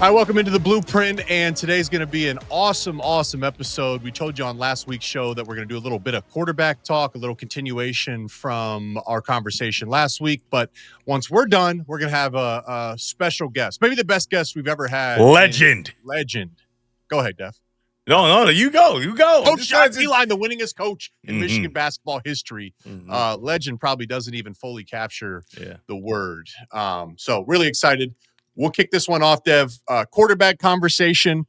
Hi, welcome into the Blueprint, and today's going to be an awesome episode. We told you on last week's show that we're going to do a little bit of quarterback talk, a little continuation from our conversation last week. But once we're done, we're going to have a special guest, maybe the best guest we've ever had. Legend. Go ahead, Dev. No, you go. Coach John Beilein, the winningest coach in Michigan basketball history. Legend probably doesn't even fully capture the word. So really excited. We'll kick this one off, Dev. Quarterback conversation.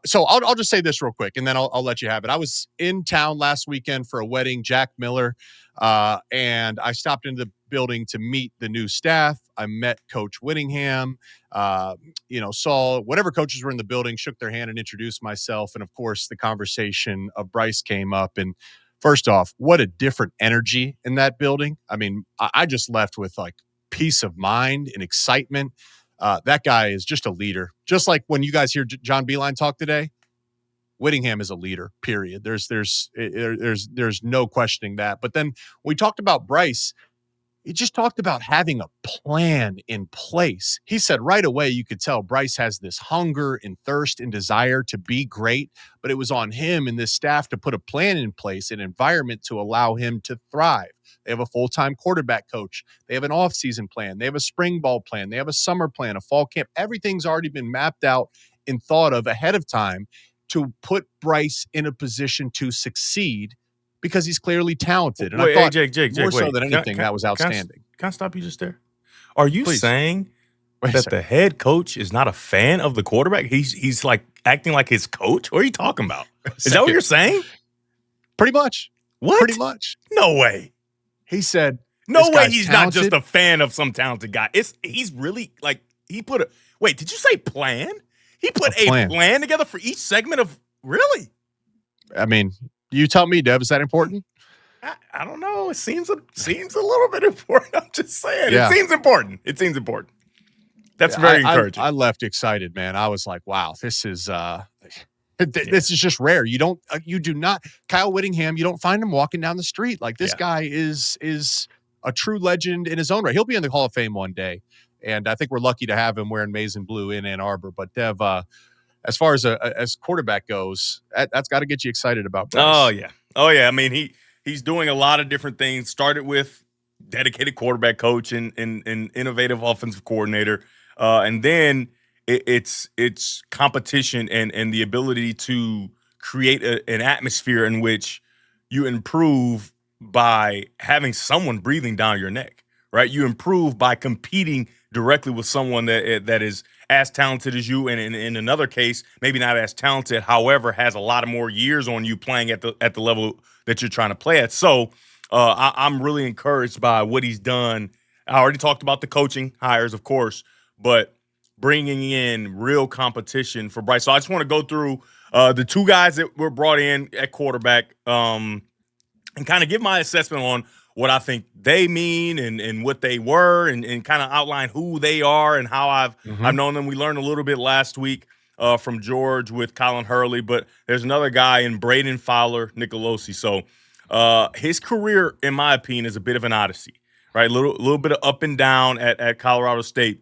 So I'll just say this real quick, and then I'll let you have it. I was in town last weekend for a wedding, Jack Miller, and I stopped into the building to meet the new staff. I met Coach Whittingham, saw whatever coaches were in the building, shook their hand and introduced myself. And of course, the conversation of Bryce came up. And first off, what a different energy in that building. I mean, I just left with like peace of mind and excitement. That guy is just a leader. Just like when you guys hear John Beilein talk today, Whittingham is a leader, period. There's no questioning that. But then we talked about Bryce. He just talked about having a plan in place. He said right away you could tell Bryce has this hunger and thirst and desire to be great, but it was on him and this staff to put a plan in place, an environment to allow him to thrive. They have a full-time quarterback coach. They have an off-season plan. They have a spring ball plan. They have a summer plan, a fall camp. Everything's already been mapped out and thought of ahead of time to put Bryce in a position to succeed because he's clearly talented. And I thought Jake, more so than anything, that was outstanding. Can I stop you just there? Are you Please. saying that the head coach is not a fan of the quarterback? He's like acting like his coach? What are you talking about? Is that what you're saying? Pretty much. What? Pretty much. No way. He said, no way he's talented. not just a fan of some talented guy. He's really like, wait, did you say plan? He put a plan together for each segment of, really? I mean, you tell me, Dev, is that important? I don't know. It seems a little bit important. I'm just saying. Yeah. It seems important. That's very encouraging. I left excited, man. I was like, wow, this is this is just rare. You do not Kyle Whittingham, you don't find him walking down the street. Like this guy is a true legend in his own right. He'll be in the Hall of Fame one day. And I think we're lucky to have him wearing maize and blue in Ann Arbor. But Dev, as far as quarterback goes, that's got to get you excited about Bryce. Oh yeah. I mean, he's doing a lot of different things. Started with dedicated quarterback coach and innovative offensive coordinator, and then it's competition and the ability to create an atmosphere in which you improve by having someone breathing down your neck. Right? You improve by competing directly with someone that is as talented as you, and in another case, maybe not as talented, however, has a lot of more years on you playing at the level that you're trying to play at. So I'm really encouraged by what he's done. I already talked about the coaching hires, of course, but bringing in real competition for Bryce. So I just want to go through the two guys that were brought in at quarterback and kind of give my assessment on what I think they mean and what they were and kind of outline who they are and how I've known them. We learned a little bit last week from George with Colin Hurley, but there's another guy in Braden Fowler Nicolosi. So his career, in my opinion, is a bit of an odyssey, right? A little bit of up and down at Colorado State.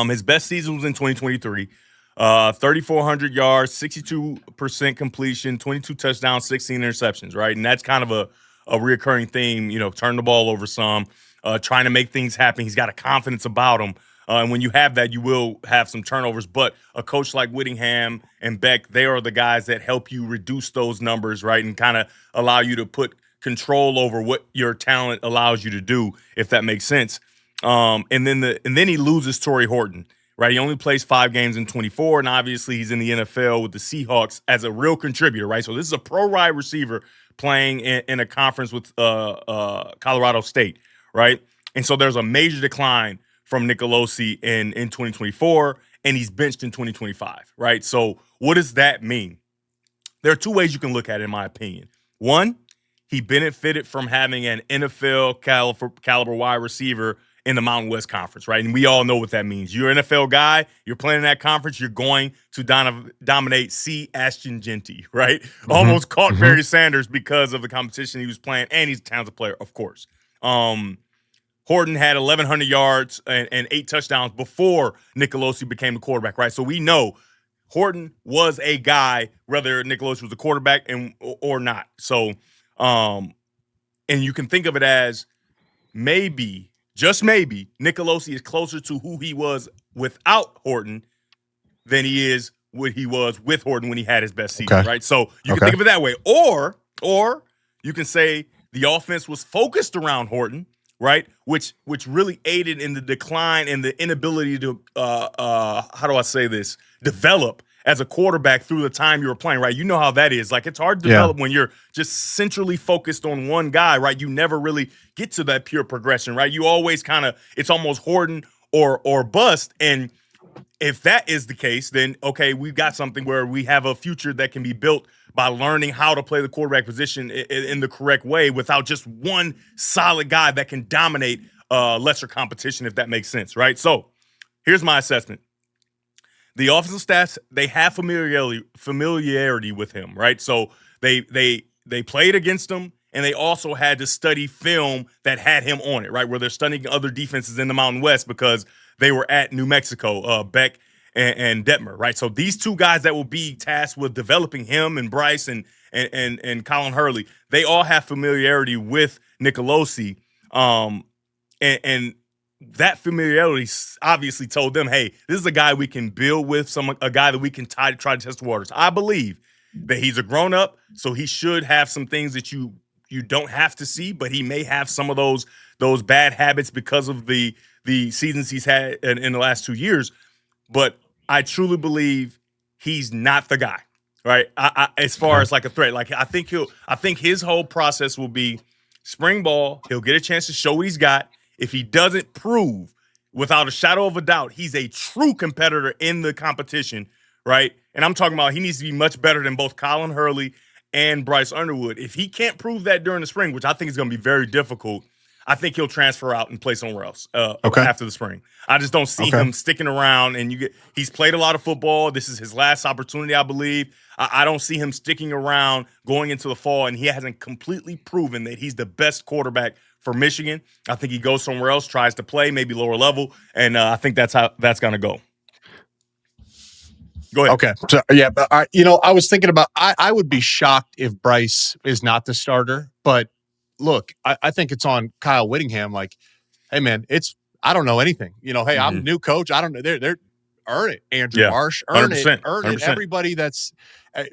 His best season was in 2023. 3,400 yards, 62% completion, 22 touchdowns, 16 interceptions, right? And that's kind of a reoccurring theme, turn the ball over some, trying to make things happen. He's got a confidence about him. And when you have that, you will have some turnovers. But a coach like Whittingham and Beck, they are the guys that help you reduce those numbers, right, and kind of allow you to put control over what your talent allows you to do, if that makes sense. And then he loses Torrey Horton, right? He only plays 5 games in 24, and obviously he's in the NFL with the Seahawks as a real contributor, right? So this is a pro wide receiver playing in a conference with Colorado State, right? And so there's a major decline from Nicolosi in 2024, and he's benched in 2025, right? So what does that mean? There are two ways you can look at it, in my opinion. One, he benefited from having an NFL caliber wide receiver in the Mountain West Conference, right? And we all know what that means. You're an NFL guy, you're playing in that conference, you're going to dominate C. Ashton Genty, right? Almost caught Barry Sanders because of the competition he was playing, and he's a talented player, of course. Horton had 1,100 yards and 8 touchdowns before Nicolosi became the quarterback, right? So we know Horton was a guy, whether Nicolosi was the quarterback or not. So, and you can think of it as maybe, just maybe, Nicolosi is closer to who he was without Horton than he is what he was with Horton when he had his best season, right? So you can think of it that way. Or you can say the offense was focused around Horton, right? Which really aided in the decline and the inability to, how do I say this, develop as a quarterback through the time you were playing, right? You know how that is. Like, it's hard to develop when you're just centrally focused on one guy, right? You never really get to that pure progression, right? You always kind of, it's almost Horton or bust. And if that is the case, then, okay, we've got something where we have a future that can be built by learning how to play the quarterback position in the correct way without just one solid guy that can dominate lesser competition, if that makes sense, right? So here's my assessment. The offensive stats, they have familiarity with him, right? So they played against him, and they also had to study film that had him on it, right? Where they're studying other defenses in the Mountain West because they were at New Mexico, Beck and Detmer, right? So these two guys that will be tasked with developing him and Bryce and Colin Hurley, they all have familiarity with Nicolosi, and that familiarity obviously told them, hey, this is a guy we can build with, a guy that we can try to test the waters. I believe that he's a grown-up, so he should have some things that you don't have to see, but he may have some of those bad habits because of the seasons he's had in the last 2 years. But I truly believe he's not the guy, right? As far as like a threat, like I think his whole process will be spring ball. He'll get a chance to show what he's got. If he doesn't prove, without a shadow of a doubt, he's a true competitor in the competition, right? And I'm talking about he needs to be much better than both Colin Hurley and Bryce Underwood. If he can't prove that during the spring, which I think is going to be very difficult, I think he'll transfer out and play somewhere else after the spring. I just don't see him sticking around. And he's played a lot of football. This is his last opportunity, I believe. I don't see him sticking around going into the fall, and he hasn't completely proven that he's the best quarterback for Michigan. I think he goes somewhere else, tries to play, maybe lower level, and I think that's how that's going to go. Go ahead. Okay. So, yeah, but I was thinking about I would be shocked if Bryce is not the starter, but look, I think it's on Kyle Whittingham. Like, hey man, I don't know anything. Hey, I'm a new coach. I don't know. They're earn it, Andrew Marsh. Earn 100%, it. Earn 100%. it. Everybody that's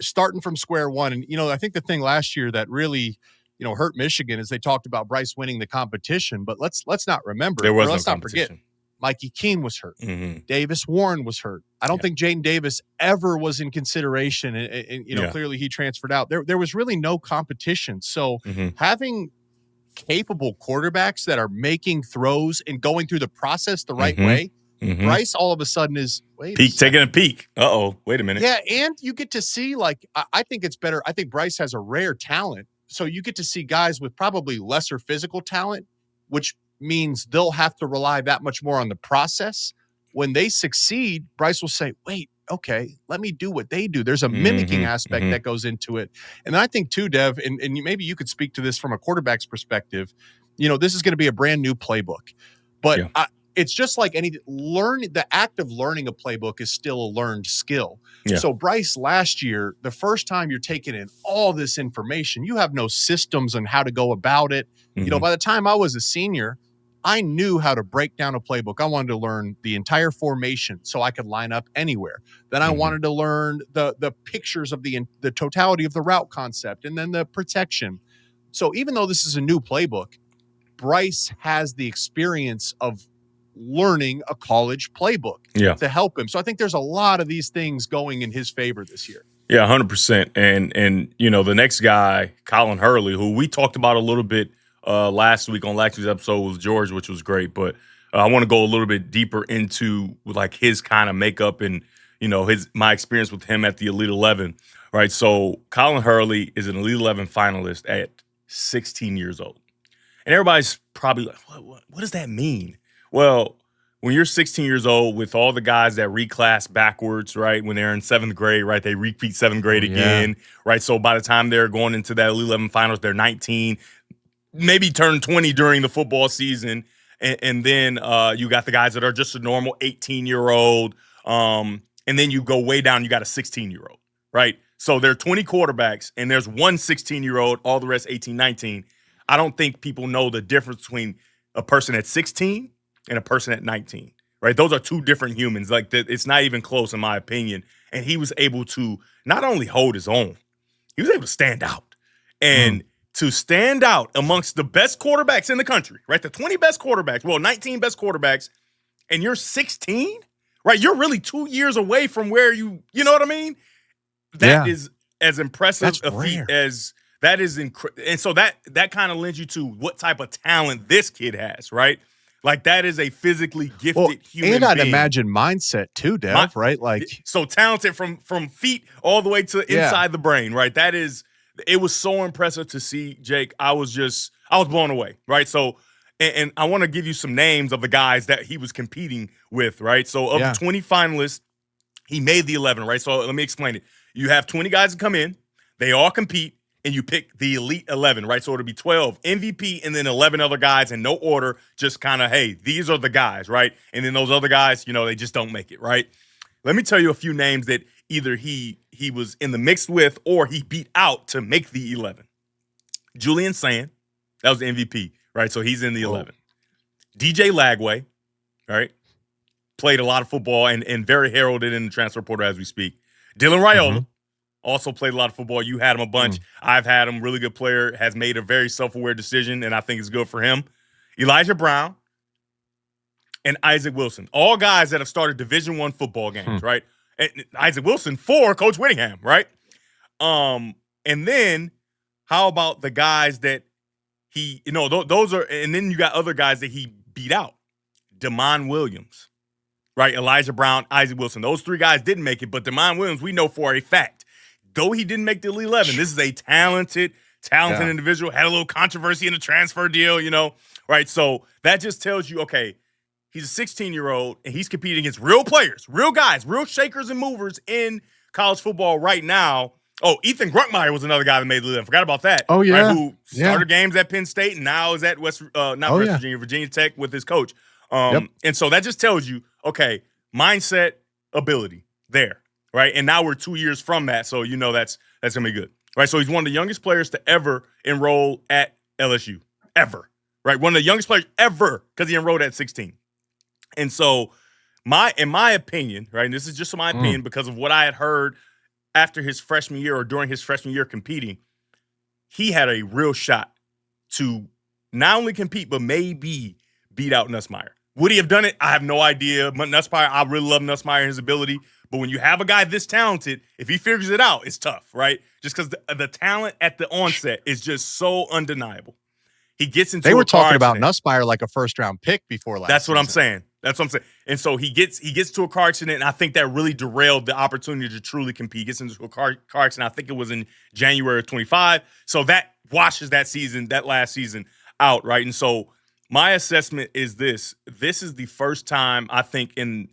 starting from square one. And I think the thing last year that really hurt Michigan is they talked about Bryce winning the competition, but let's not remember. Let's not forget. Mikey Keene was hurt. Mm-hmm. Davis Warren was hurt. I don't think Jaden Davis ever was in consideration, and clearly he transferred out. There was really no competition. So having capable quarterbacks that are making throws and going through the process the right way, Bryce all of a sudden is taking a peek. Wait a minute. Yeah, and you get to see, like, I think it's better. I think Bryce has a rare talent. So you get to see guys with probably lesser physical talent, which means they'll have to rely that much more on the process. When they succeed, Bryce will say, wait, okay, let me do what they do. There's a mimicking aspect that goes into it. And I think too, Dev, and maybe you could speak to this from a quarterback's perspective, this is going to be a brand new playbook. But it's just like the act of learning a playbook is still a learned skill. Yeah. So Bryce last year, the first time you're taking in all this information, you have no systems on how to go about it. By the time I was a senior, I knew how to break down a playbook. I wanted to learn the entire formation so I could line up anywhere. Then I wanted to learn the pictures of the totality of the route concept and then the protection. So even though this is a new playbook, Bryce has the experience of learning a college playbook to help him. So I think there's a lot of these things going in his favor this year. Yeah, 100%. And the next guy, Colin Hurley, who we talked about a little bit last week on last week's episode with George, which was great. But I want to go a little bit deeper into like his kind of makeup and my experience with him at the Elite 11. Right. So Colin Hurley is an Elite 11 finalist at 16 years old, and everybody's probably like, what does that mean? Well, when you're 16 years old with all the guys that reclass backwards, right, when they're in 7th grade, right, they repeat 7th grade again, right? So by the time they're going into that Elite 11 finals, they're 19, maybe turn 20 during the football season. And then you got the guys that are just a normal 18-year-old. And then you go way down, you got a 16-year-old, right? So there are 20 quarterbacks, and there's one 16-year-old, all the rest 18, 19. I don't think people know the difference between a person at 16 and a person at 19, right? Those are two different humans. Like, it's not even close, in my opinion. And he was able to not only hold his own, he was able to stand out. And to stand out amongst the best quarterbacks in the country, right? The 20 best quarterbacks, 19 best quarterbacks, and you're 16, right? You're really 2 years away from where you know what I mean? That is as impressive a feat as that is. And so that kind of lends you to what type of talent this kid has, right? Like, that is a physically gifted human and I'd being. imagine mindset too, Dev, right? Like, so talented from feet all the way to inside the brain, right? It was so impressive to see, Jake. I was blown away, right? So, and I want to give you some names of the guys that he was competing with, right? So, of the 20 finalists, he made the 11, right? So, let me explain it. You have 20 guys that come in, they all compete, and you pick the elite 11, right? So it'll be 12 MVP and then 11 other guys in no order, just kind of, hey, these are the guys, right? And then those other guys, they just don't make it, right? Let me tell you a few names that either he was in the mix with or he beat out to make the 11. Julian Sand, that was the MVP, right? So he's in the 11. DJ Lagway, right? Played a lot of football and very heralded in the transfer portal as we speak. Dylan Raiola. Also played a lot of football. You had him a bunch. I've had him. Really good player. Has made a very self-aware decision, and I think it's good for him. Elijah Brown and Isaac Wilson. All guys that have started Division I football games, right? And Isaac Wilson for Coach Whittingham, right? And then how about the guys that he, those are, and then you got other guys that he beat out. Damon Williams, right? Elijah Brown, Isaac Wilson. Those three guys didn't make it, but Damon Williams, we know for a fact, though he didn't make the Elite 11, this is a talented individual. Had a little controversy in the transfer deal, right? So that just tells you, okay, he's a 16-year-old, and he's competing against real players, real guys, real shakers and movers in college football right now. Oh, Ethan Grunkmeyer was another guy that made the Elite 11. Forgot about that. Oh, yeah. Right, who started games at Penn State and now is at Virginia Tech with his coach. And so that just tells you, okay, mindset, ability there. Right. And now we're 2 years from that. So, that's going to be good. Right. So he's one of the youngest players to ever enroll at LSU. Ever. Right. One of the youngest players ever because he enrolled at 16. And so in my opinion, right, and this is just my opinion because of what I had heard after his freshman year or during his freshman year competing, he had a real shot to not only compete, but maybe beat out Nussmeier. Would he have done it? I have no idea. But Nussmeier, I really love Nussmeier and his ability. But when you have a guy this talented, if he figures it out, it's tough, right? Just because the talent at the onset is just so undeniable. He gets into. They were talking about Nussmeier like a first-round pick before last. That's what I'm saying. And so he gets to a car accident, and I think that really derailed the opportunity to truly compete. He gets into a car accident. I think it was in January of 25. So that washes that last season out, right? And so my assessment is this. This is the first time I think in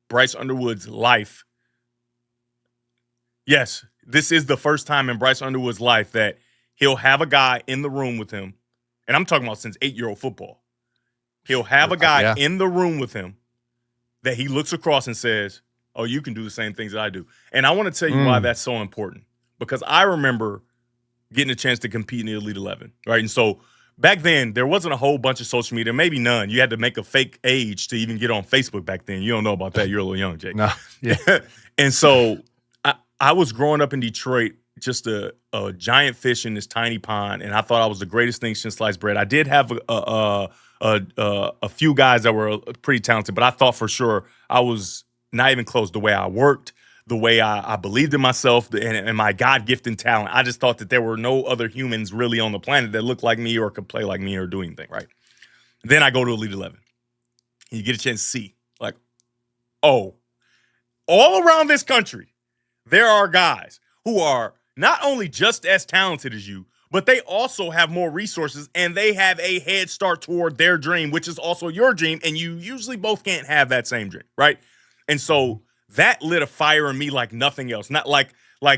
Bryce Underwood's life. Yes, this is the first time in Bryce Underwood's life that he'll have a guy in the room with him. And I'm talking about since 8-year-old football. He'll have a guy in the room with him that he looks across and says, oh, you can do the same things that I do. And I want to tell you why that's so important. Because I remember getting a chance to compete in the Elite 11, right? And so back then, there wasn't a whole bunch of social media, maybe none. You had to make a fake age to even get on Facebook back then. You don't know about that. You're a little young, Jake. No. Yeah. And so I was growing up in Detroit, just a giant fish in this tiny pond, and I thought I was the greatest thing since sliced bread. I did have a few guys that were pretty talented, but I thought for sure I was not even close. The way I worked, the way I believed in myself, and my God-gifted talent. I just thought that there were no other humans really on the planet that looked like me or could play like me or do anything, right? Then I go to Elite 11. And you get a chance to see, like, oh, all around this country, there are guys who are not only just as talented as you, but they also have more resources and they have a head start toward their dream, which is also your dream. And you usually both can't have that same dream, right? And so that lit a fire in me like nothing else. Not like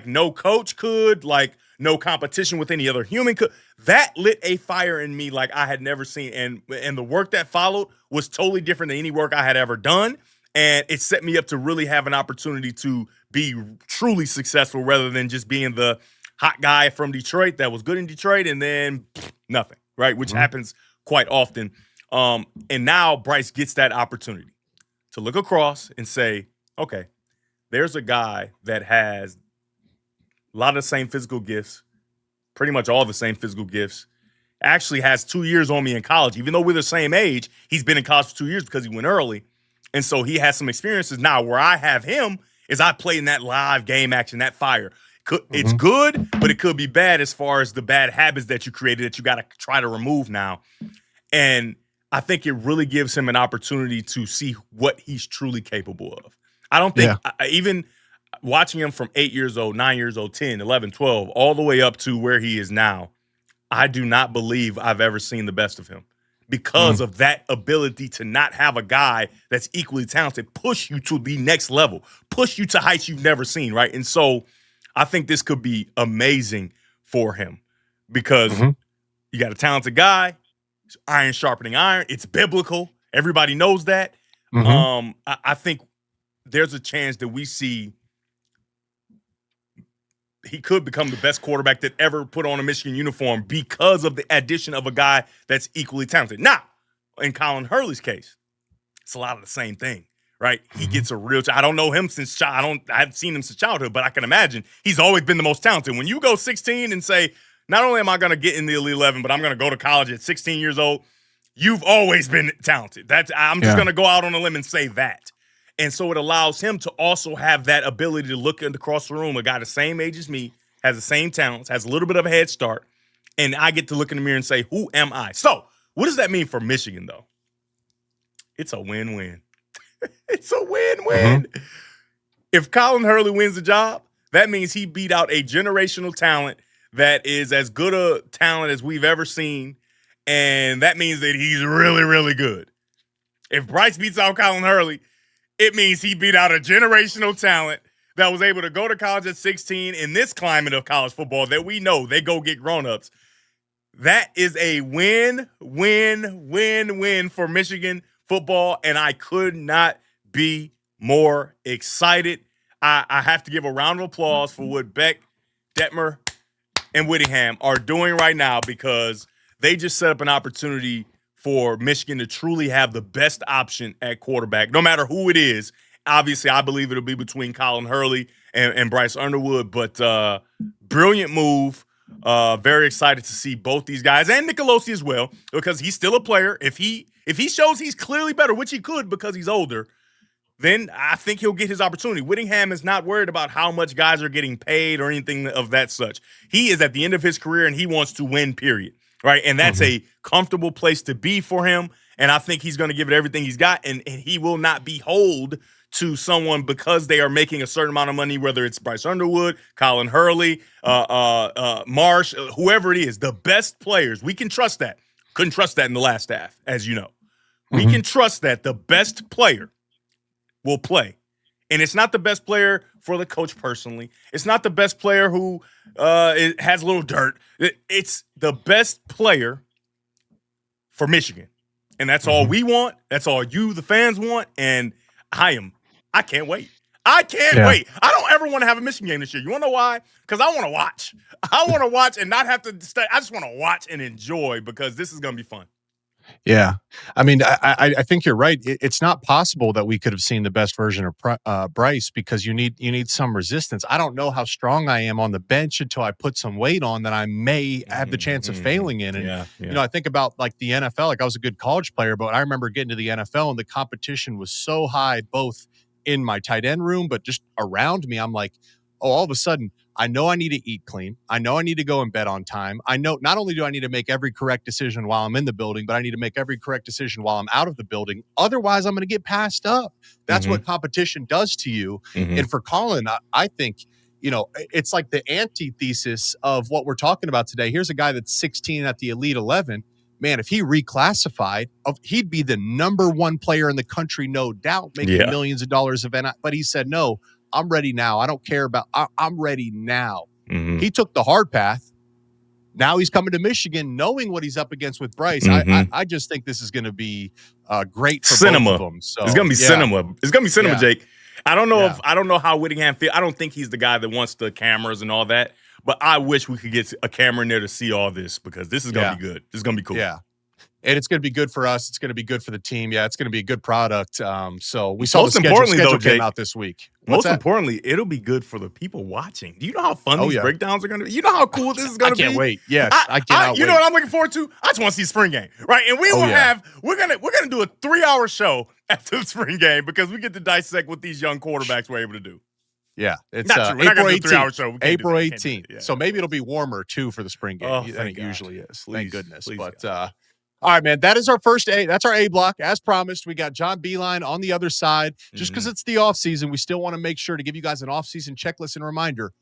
no coach could, like no competition with any other human. That lit a fire in me like I had never seen. And the work that followed was totally different than any work I had ever done. And it set me up to really have an opportunity to be truly successful rather than just being the hot guy from Detroit that was good in Detroit and then nothing, right? Which happens quite often. And now Bryce gets that opportunity to look across and say, okay, there's a guy that has a lot of the same physical gifts, pretty much all the same physical gifts, actually has 2 years on me in college. Even though we're the same age, he's been in college for 2 years because he went early. And so he has some experiences. Now, where I have him is I play in that live game action, that fire. It's good, but it could be bad as far as the bad habits that you created that you got to try to remove now. And I think it really gives him an opportunity to see what he's truly capable of. I don't think even watching him from 8 years old, 9 years old, 10, 11, 12, all the way up to where he is now, I do not believe I've ever seen the best of him because of that ability to not have a guy that's equally talented push you to the next level, push you to heights you've never seen, right? And so I think this could be amazing for him because you got a talented guy, iron sharpening iron. It's biblical. Everybody knows that. I think there's a chance that we see he could become the best quarterback that ever put on a Michigan uniform because of the addition of a guy that's equally talented. Now, in Colin Hurley's case, it's a lot of the same thing, right? He gets a real. I don't know him since I haven't seen him since childhood, but I can imagine he's always been the most talented. When you go 16 and say, not only am I going to get in the Elite 11, but I'm going to go to college at 16 years old, you've always been talented. I'm just going to go out on a limb and say that. And so it allows him to also have that ability to look across the room, a guy the same age as me, has the same talents, has a little bit of a head start, and I get to look in the mirror and say, who am I? So what does that mean for Michigan, though? It's a win-win. It's a win-win. If Colin Hurley wins the job, that means he beat out a generational talent that is as good a talent as we've ever seen, and that means that he's really, really good. If Bryce beats out Colin Hurley, it means he beat out a generational talent that was able to go to college at 16 in this climate of college football that we know they go get grown-ups. That is a win, win, win, win for Michigan football, and I could not be more excited. I have to give a round of applause for what Beck, Detmer, and Whittingham are doing right now because they just set up an opportunity for Michigan to truly have the best option at quarterback, no matter who it is. Obviously, I believe it'll be between Colin Hurley and Bryce Underwood, but brilliant move. Very excited to see both these guys and Nicolosi as well, because he's still a player. If he shows he's clearly better, which he could because he's older, then I think he'll get his opportunity. Whittingham is not worried about how much guys are getting paid or anything of that such. He is at the end of his career and he wants to win, period. Right. And that's a comfortable place to be for him. And I think he's going to give it everything he's got. And he will not be beholden to someone because they are making a certain amount of money, whether it's Bryce Underwood, Colin Hurley, Marsh, whoever it is. The best players, we can trust that. Couldn't trust that in the last half, as you know. We can trust that the best player will play. And it's not the best player for the coach personally. It's not the best player who has a little dirt. It's the best player for Michigan. And that's all we want. That's all you, the fans, want. And I can't wait. I can't wait. I don't ever want to have a Michigan game this year. You want to know why? Because I want to watch. I want to watch and not have to stay. I just want to watch and enjoy because this is going to be fun. Yeah. I mean, I think you're right. It's not possible that we could have seen the best version of Bryce because you need some resistance. I don't know how strong I am on the bench until I put some weight on that I may have the chance of failing in. And, you know, I think about like the NFL, like I was a good college player, but I remember getting to the NFL and the competition was so high, both in my tight end room, but just around me. I'm like, oh, all of a sudden, I know I need to eat clean. I know I need to go in bed on time. I know not only do I need to make every correct decision while I'm in the building, but I need to make every correct decision while I'm out of the building. Otherwise, I'm going to get passed up. That's what competition does to you. And for Colin, I think, you know, it's like the antithesis of what we're talking about today. Here's a guy that's 16 at the Elite 11. Man, if he reclassified, he'd be the number one player in the country, no doubt, making millions of dollars of NIL. But he said, no, I'm ready now. I don't care about, I'm ready now. He took the hard path. Now he's coming to Michigan knowing what he's up against with Bryce. I just think this is going to be great for both of them. So it's going to be cinema. It's going to be cinema, Jake. I don't know how Whittingham feels. I don't think he's the guy that wants the cameras and all that. But I wish we could get a camera in there to see all this because this is going to be good. This is going to be cool. Yeah. And it's going to be good for us. It's going to be good for the team. Yeah, it's going to be a good product. So we saw the schedule came out this week. Most importantly, it'll be good for the people watching. Do you know how fun these breakdowns are going to be? You know how cool this is going to be? I can't wait. Yes, I cannot wait. You know what I'm looking forward to? I just want to see spring game, right? And we will we're gonna do a 3-hour show after the spring game because we get to dissect what these young quarterbacks were able to do. Yeah, it's April 18th. April 18th. Yeah. So maybe it'll be warmer too for the spring game. I think it usually is. Thank goodness. But all right, man. That is our first A. That's our A block. As promised, we got John Beilein on the other side. Just because it's the off season, we still want to make sure to give you guys an off season checklist and reminder.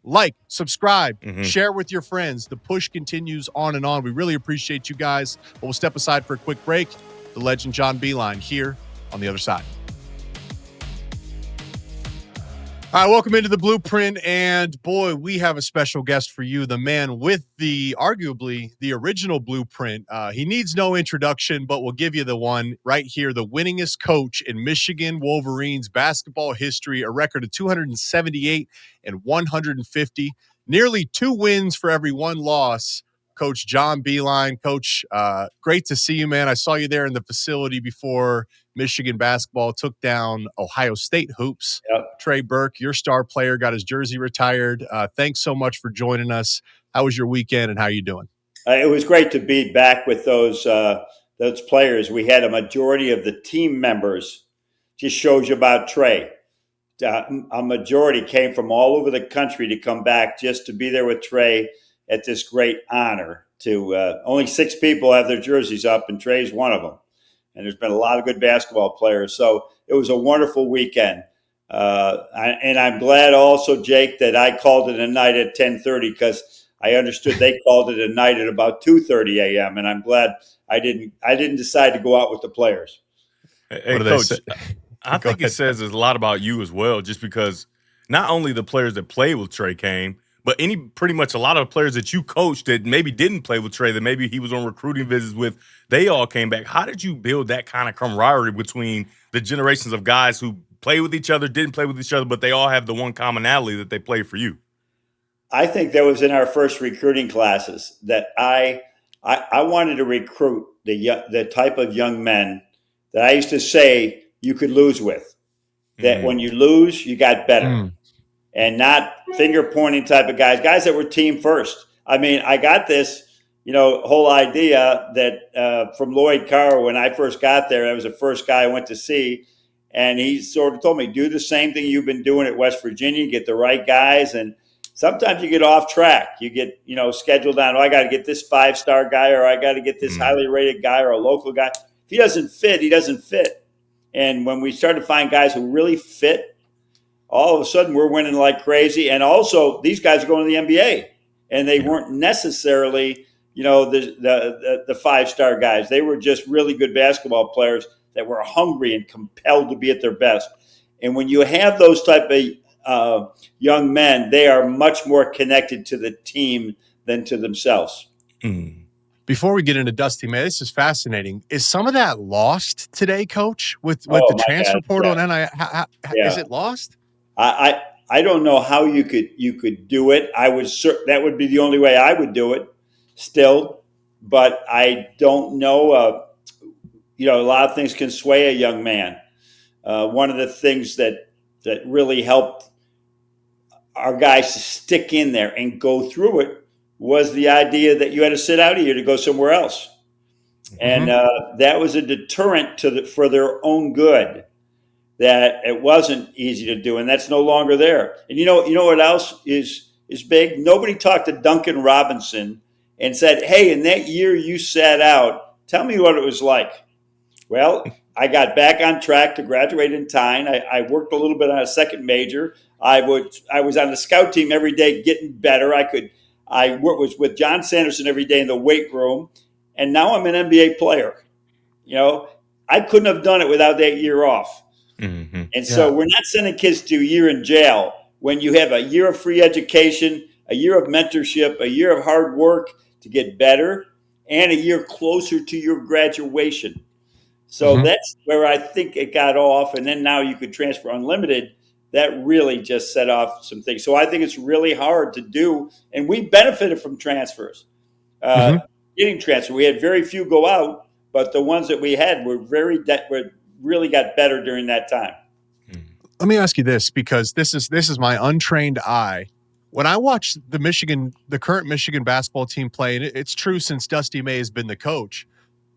Like, subscribe, share with your friends. The push continues on and on. We really appreciate you guys. But we'll step aside for a quick break. The legend John Beilein here on the other side. All right, welcome into the Blueprint, and boy, we have a special guest for you, the man with arguably the original Blueprint. He needs no introduction, but we'll give you the one right here, the winningest coach in Michigan Wolverines basketball history, a record of 278 and 150, nearly 2 wins for every 1 loss. Coach John Beilein. Coach, great to see you, man. I saw you there in the facility before Michigan basketball took down Ohio State hoops. Yep. Trey Burke, your star player, got his jersey retired. Thanks so much for joining us. How was your weekend and how are you doing? It was great to be back with those players. We had a majority of the team members. Just shows you about Trey. A majority came from all over the country to come back just to be there with Trey at this great honor. Only 6 people have their jerseys up, and Trey's one of them. And there's been a lot of good basketball players. So it was a wonderful weekend. And I'm glad also, Jake, that I called it a night at 10:30 because I understood they called it a night at about 2:30 a.m. And I'm glad I didn't decide to go out with the players. Hey Coach, I think it says a lot about you as well, just because not only the players that played with Trey came, but pretty much a lot of players that you coached that maybe didn't play with Trey, that maybe he was on recruiting visits with, they all came back. How did you build that kind of camaraderie between the generations of guys who play with each other, didn't play with each other, but they all have the one commonality that they play for you? I think that was in our first recruiting classes that I wanted to recruit the type of young men that I used to say you could lose with. That when you lose, you got better. And not finger-pointing type of guys that were team first. I mean, I got this, whole idea that from Lloyd Carr when I first got there. I was the first guy I went to see. And he sort of told me, do the same thing you've been doing at West Virginia, get the right guys. And sometimes you get off track. You get, scheduled on, I got to get this 5-star guy or I got to get this highly rated guy or a local guy. If he doesn't fit, he doesn't fit. And when we started to find guys who really fit, all of a sudden we're winning like crazy. And also these guys are going to the NBA and they weren't necessarily, the 5-star guys. They were just really good basketball players that were hungry and compelled to be at their best. And when you have those type of young men, they are much more connected to the team than to themselves. Before we get into Dusty, man, this is fascinating. Is some of that lost today, Coach, with the transfer portal and NIL? Is it lost? I don't know how you could do it. That would be the only way I would do it still, but I don't know. A lot of things can sway a young man. One of the things that really helped our guys to stick in there and go through it was the idea that you had to sit out a year to go somewhere else. And that was a deterrent for their own good. That it wasn't easy to do, and that's no longer there. And you know what else is big? Nobody talked to Duncan Robinson and said, hey, in that year you sat out, tell me what it was like. Well, I got back on track to graduate in time. I worked a little bit on a second major. I was on the scout team every day getting better. I was with John Sanderson every day in the weight room, and now I'm an NBA player. I couldn't have done it without that year off. And so we're not sending kids to a year in jail when you have a year of free education, a year of mentorship, a year of hard work to get better, and a year closer to your graduation. So that's where I think it got off. And then now you could transfer unlimited. That really just set off some things. So I think it's really hard to do. And we benefited from transfers, getting transfer. We had very few go out, but the ones that we had were really got better during that time. Let me ask you this, because this is my untrained eye. When I watch the current Michigan basketball team play, and it's true since Dusty May has been the coach,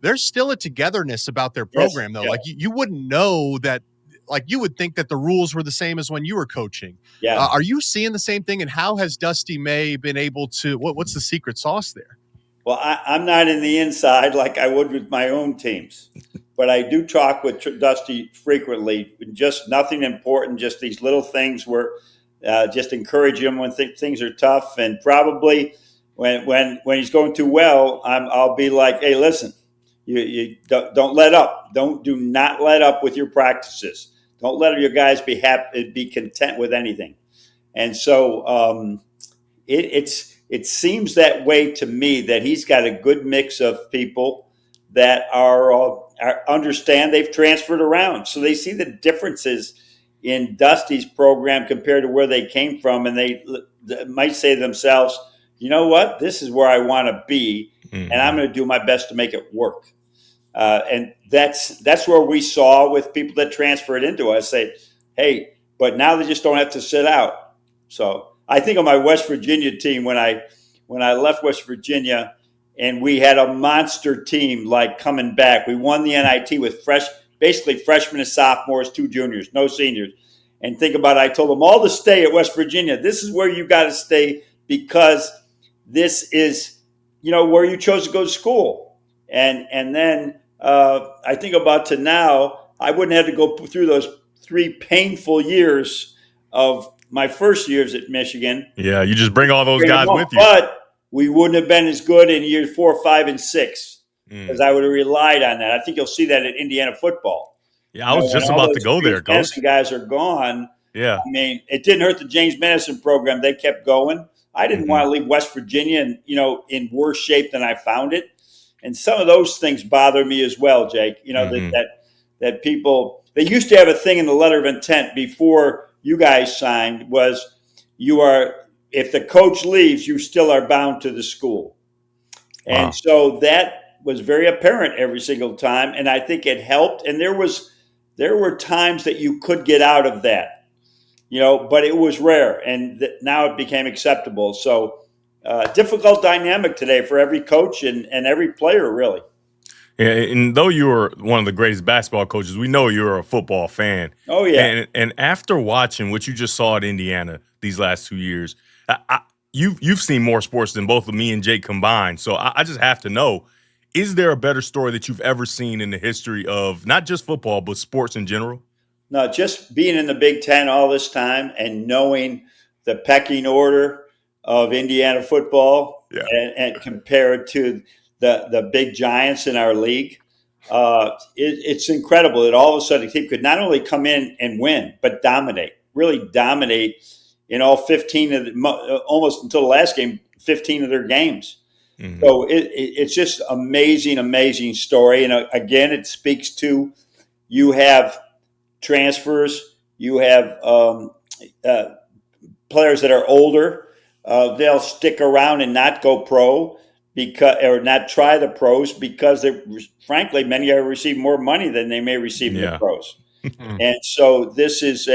there's still a togetherness about their program, though. Yeah. Like you wouldn't know that. Like you would think that the rules were the same as when you were coaching. Yeah. Are you seeing the same thing? And how has Dusty May been able to? What's the secret sauce there? Well, I'm not in the inside like I would with my own teams, but I do talk with Dusty frequently. Just nothing important, just these little things where just encourage him when things are tough, and probably when he's going too well, I'll be like, hey, listen. You don't let up. Do not let up with your practices. Don't let your guys be happy, be content with anything. And so it seems that way to me, that he's got a good mix of people that are understand they've transferred around, so they see the differences in Dusty's program compared to where they came from, and they might say to themselves, you know what, this is where I want to be. And I'm going to do my best to make it work. And that's where we saw with people that transferred into us say, hey, but now they just don't have to sit out. So I think of my West Virginia team when I left West Virginia, and we had a monster team like coming back. We won the NIT with basically freshmen and sophomores, 2 juniors, no seniors. And think about it, I told them all to stay at West Virginia. This is where you got to stay, because this is where you chose to go to school. And then I think about to now, I wouldn't have to go through those 3 painful years of my first years at Michigan. Yeah, you just bring all those guys with you. But we wouldn't have been as good in years 4, 5, and 6 because I would have relied on that. I think you'll see that at Indiana football. Yeah, I was just about to go there, Coach. Guys are gone. Yeah. I mean, it didn't hurt the James Madison program. They kept going. I didn't want to leave West Virginia in worse shape than I found it. And some of those things bother me as well, Jake. That people, they used to have a thing in the letter of intent before you guys signed was if the coach leaves, you still are bound to the school. Wow. And so that was very apparent every single time. And I think it helped. And there were times that you could get out of that, but it was rare. And now it became acceptable. So difficult dynamic today for every coach and every player, really. Yeah, and though you were one of the greatest basketball coaches, we know you're a football fan. Oh, yeah. And after watching what you just saw at Indiana these last 2 years, you've seen more sports than both of me and Jake combined. So I just have to know, is there a better story that you've ever seen in the history of not just football, but sports in general? No, just being in the Big Ten all this time and knowing the pecking order of Indiana football and compared to the big giants in our league, it's incredible that all of a sudden a team could not only come in and win, but really dominate in all 15 of almost until the last game, 15 of their games. Mm-hmm. So it's just amazing story. And again, it speaks to you have transfers, you have players that are older. They'll stick around and not go pro or not try the pros because frankly, many have received more money than they may receive in the pros. And so this is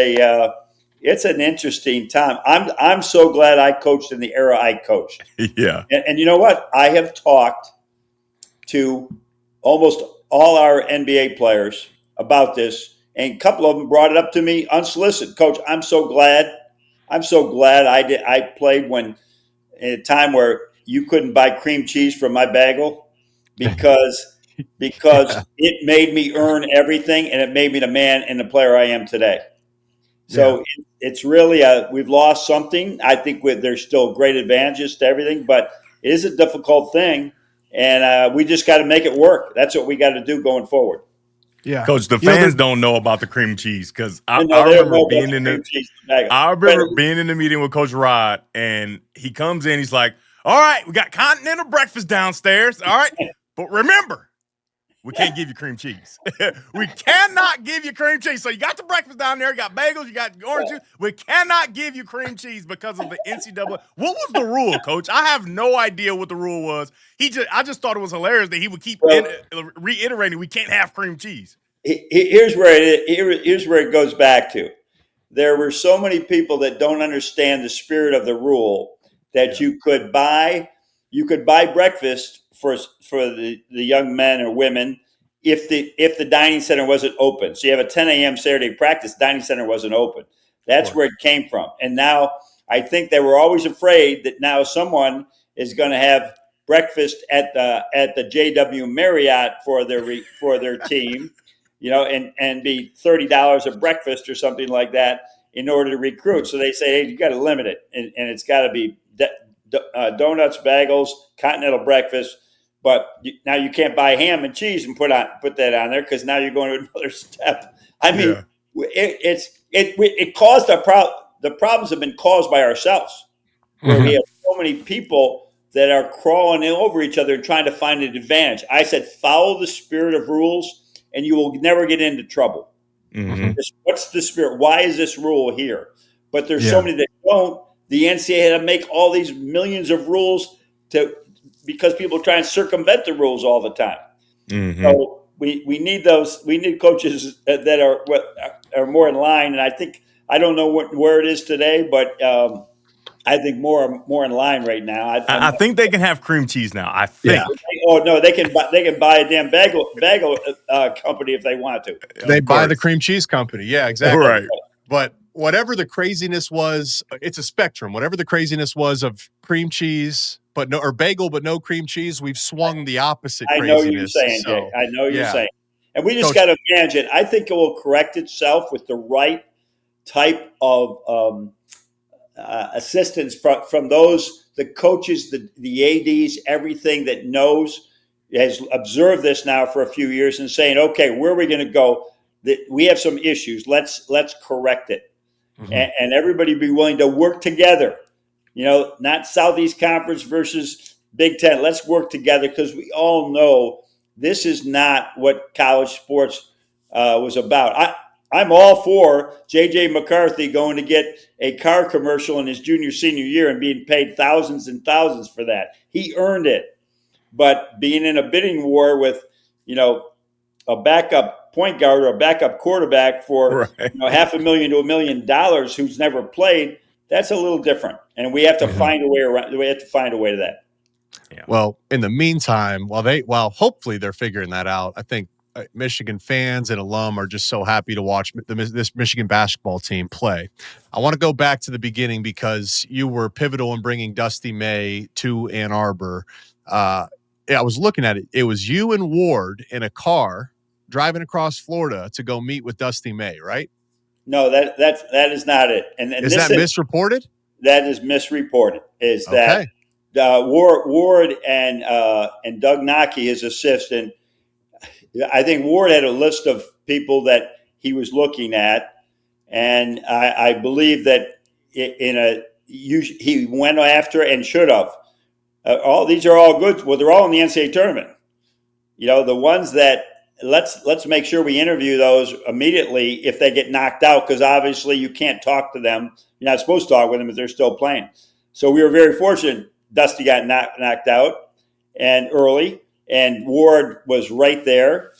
it's an interesting time. I'm so glad I coached in the era I coached. Yeah. And you know what? I have talked to almost all our NBA players about this, and a couple of them brought it up to me unsolicited. Coach, I'm so glad I played in a time where you couldn't buy cream cheese from my bagel because it made me earn everything, and it made me the man and the player I am today. So it's really we've lost something. I think there's still great advantages to everything, but it is a difficult thing, and we just got to make it work. That's what we got to do going forward. Yeah, Coach, the fans don't know about the cream cheese because I remember being in the meeting with Coach Rod, and he comes in. He's like, "All right, we got continental breakfast downstairs. All right, but remember, we can't give you cream cheese. We cannot give you cream cheese. So you got the breakfast down there. You got bagels. You got orange juice. We cannot give you cream cheese because of the NCAA. What was the rule, Coach? I have no idea what the rule was. I just thought it was hilarious that he would keep reiterating, we can't have cream cheese. Here's where it goes back to. There were so many people that don't understand the spirit of the rule that you could buy breakfast for the young men or women if the dining center wasn't open. So you have a 10 a.m. Saturday practice, dining center wasn't open. That's where it came from. And now I think they were always afraid that now someone is going to have breakfast at the JW Marriott for their team, and be $30 a breakfast or something like that in order to recruit. So they say, hey, you got to limit it, and it's got to be donuts, bagels, continental breakfast. But now you can't buy ham and cheese and put that on there because now you're going to another step. I mean, it caused the problems have been caused by ourselves, where we have so many people that are crawling over each other and trying to find an advantage. I said, follow the spirit of rules, and you will never get into trouble. What's the spirit? Why is this rule here? But there's so many that don't. The NCAA had to make all these millions of rules because people try and circumvent the rules all the time. So we need those. We need coaches that are more in line. And I don't know where it is today, but I think more in line right now. I think they can have cream cheese now. I think. Yeah. Oh no, they can buy a damn bagel company if they want to. They buy the cream cheese company. Yeah, exactly. Right. But whatever the craziness was, it's a spectrum. Whatever the craziness was of cream cheese, or bagel, but no cream cheese, we've swung the opposite craziness. I know you're saying, Jay. I know you're saying. And we just got to manage it. I think it will correct itself with the right type of assistance from the coaches, the ADs, everything that has observed this now for a few years and saying, okay, where are we going to go? We have some issues. Let's correct it. And everybody be willing to work together. Not Southeast Conference versus Big Ten. Let's work together because we all know this is not what college sports was about. I'm all for J.J. McCarthy going to get a car commercial in his senior year and being paid thousands and thousands for that. He earned it. But being in a bidding war with, a backup point guard or a backup quarterback for $500,000 to $1 million who's never played, that's a little different. And we have to find a way around. We have to find a way to that. Yeah. Well, in the meantime, while hopefully they're figuring that out, I think Michigan fans and alum are just so happy to watch this Michigan basketball team play. I want to go back to the beginning because you were pivotal in bringing Dusty May to Ann Arbor. I was looking at it. It was you and Ward in a car driving across Florida to go meet with Dusty May, right? No, that is not it. And is that misreported? That is misreported. That Ward and Doug Nockey, his assistant, I think Ward had a list of people that he was looking at, and I believe that he went after and should have. All these are all good. Well, they're all in the NCAA tournament. The ones that let's make sure we interview those immediately if they get knocked out, because obviously you can't talk to them. You're not supposed to talk with them if they're still playing. So we were very fortunate. Dusty got knocked out and early. And Ward was right there.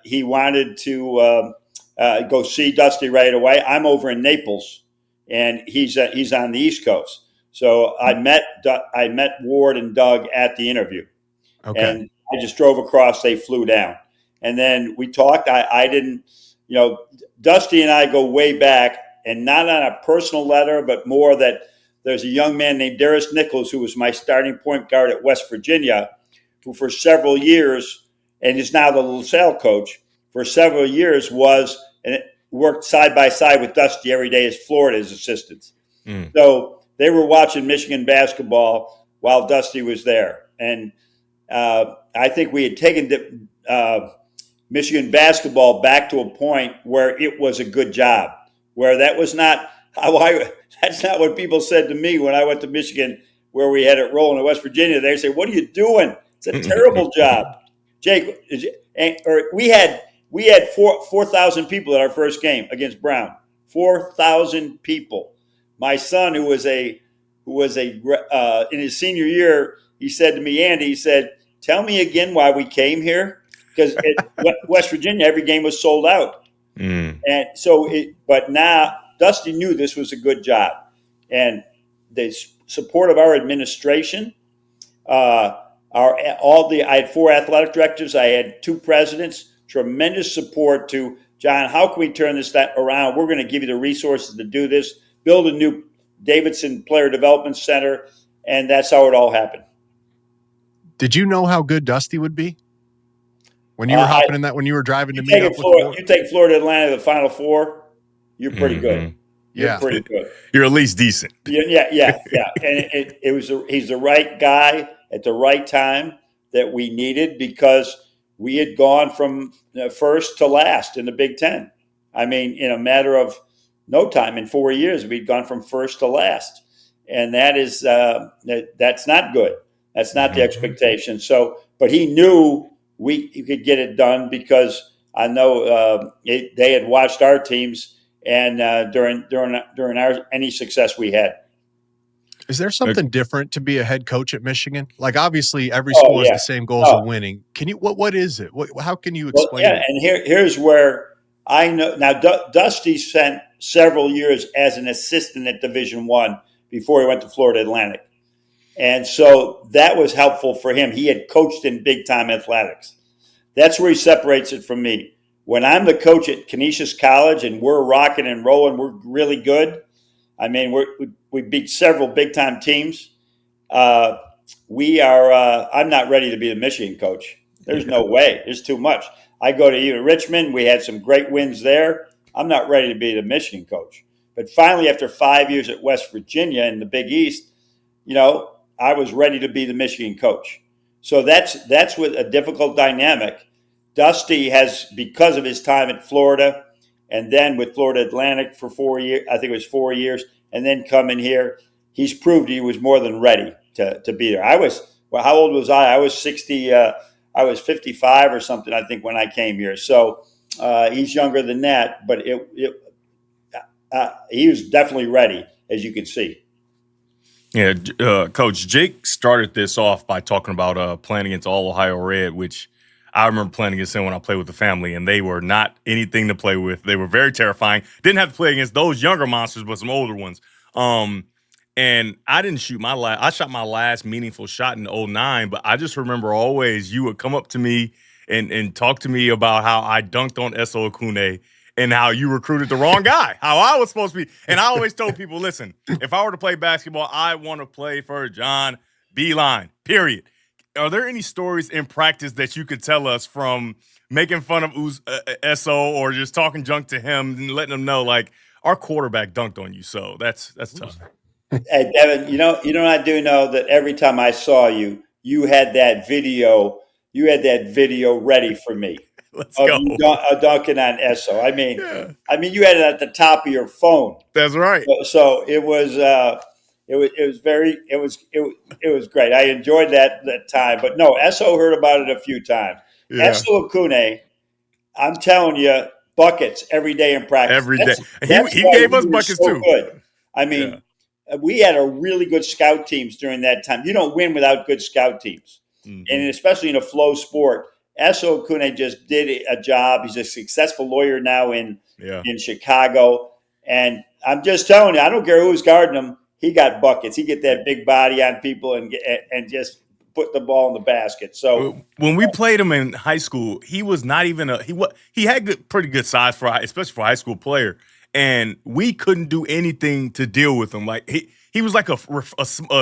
He wanted to go see Dusty right away. I'm over in Naples, and he's on the East Coast. So I met Ward and Doug at the interview. Okay. And I just drove across. They flew down, and then we talked. I didn't, Dusty and I go way back, and not on a personal letter, but more that there's a young man named Darius Nichols who was my starting point guard at West Virginia, who for several years, and is now the LaSalle coach, for several years worked side by side with Dusty every day as Florida's assistants. So they were watching Michigan basketball while Dusty was there. And I think we had taken Michigan basketball back to a point where it was a good job, where that was not how that's not what people said to me when I went to Michigan, where we had it rolling in West Virginia. They say, "What are you doing? It's a terrible job." Jake, we had 4,000 people at our first game against Brown. 4,000 people. My son, who was in his senior year, he said to me, Andy, he said, "Tell me again why we came here," because West Virginia, every game was sold out. And so, but now Dusty knew this was a good job, and the support of our administration, I had 4 athletic directors, I had 2 presidents, tremendous support to John. How can we turn this around? We're going to give you the resources to do this. Build a new Davidson Player Development Center, and that's how it all happened. Did you know how good Dusty would be when you were hopping in that? When you were driving to meet up with you take Florida Atlanta to the Final Four, you're pretty good. You're pretty good. You're at least decent. Yeah. And he's the right guy at the right time that we needed, because we had gone from first to last in the Big Ten. I mean, in a matter of no time, in 4 years, we'd gone from first to last, and that is that's not good. That's not the expectation. So, but he knew he could get it done, because I know they had watched our teams, and during any success we had. Is there something different to be a head coach at Michigan? Like, obviously, every school has the same goals of winning. Can you? What is it? How can you explain it? And here's where I know now. Dusty spent several years as an assistant at Division I before he went to Florida Atlantic, and so that was helpful for him. He had coached in big time athletics. That's where he separates it from me. When I'm the coach at Canisius College and we're rocking and rolling, we're really good. I mean, we beat several big time teams. We are. I'm not ready to be the Michigan coach. There's no way. There's too much. I go to Richmond. We had some great wins there. I'm not ready to be the Michigan coach. But finally, after 5 years at West Virginia in the Big East, I was ready to be the Michigan coach. So that's with a difficult dynamic. Dusty has, because of his time at Florida, and then with Florida Atlantic for 4 years, I think it was 4 years, and then coming here, he's proved he was more than ready to be there. How old was I? I was 60. I was 55 or something, I think, when I came here. So he's younger than that, but he was definitely ready, as you can see. Yeah, Coach, Jake started this off by talking about playing against All Ohio Red, which I remember playing against them when I played with the family, and they were not anything to play with. They were very terrifying. Didn't have to play against those younger monsters, but some older ones. And I didn't shoot I shot my last meaningful shot in 2009, but I just remember always you would come up to me and talk to me about how I dunked on Eso Akune and how you recruited the wrong guy, how I was supposed to be. And I always told people, listen, if I were to play basketball, I want to play for John Beilein, period. Are there any stories in practice that you could tell us from making fun of Eso or just talking junk to him and letting him know, like, our quarterback dunked on you? So that's tough. Hey, Devin, I do know that every time I saw you, you had that video ready for me. Let's go. Dunking on Eso. I mean, you had it at the top of your phone. That's right. So it was great. I enjoyed that time. But no, Eso heard about it a few times. Yeah. Eso Akune, I'm telling you, buckets every day in practice. Every day. He gave us buckets too. Good. I mean, we had a really good scout teams during that time. You don't win without good scout teams. Mm-hmm. And especially in a flow sport. Eso Akune just did a job. He's a successful lawyer now in Chicago. And I'm just telling you, I don't care who's guarding him. He got buckets. He get that big body on people and just put the ball in the basket. So when we played him in high school, he was not even he had pretty good size especially for a high school player, and we couldn't do anything to deal with him. Like he was like a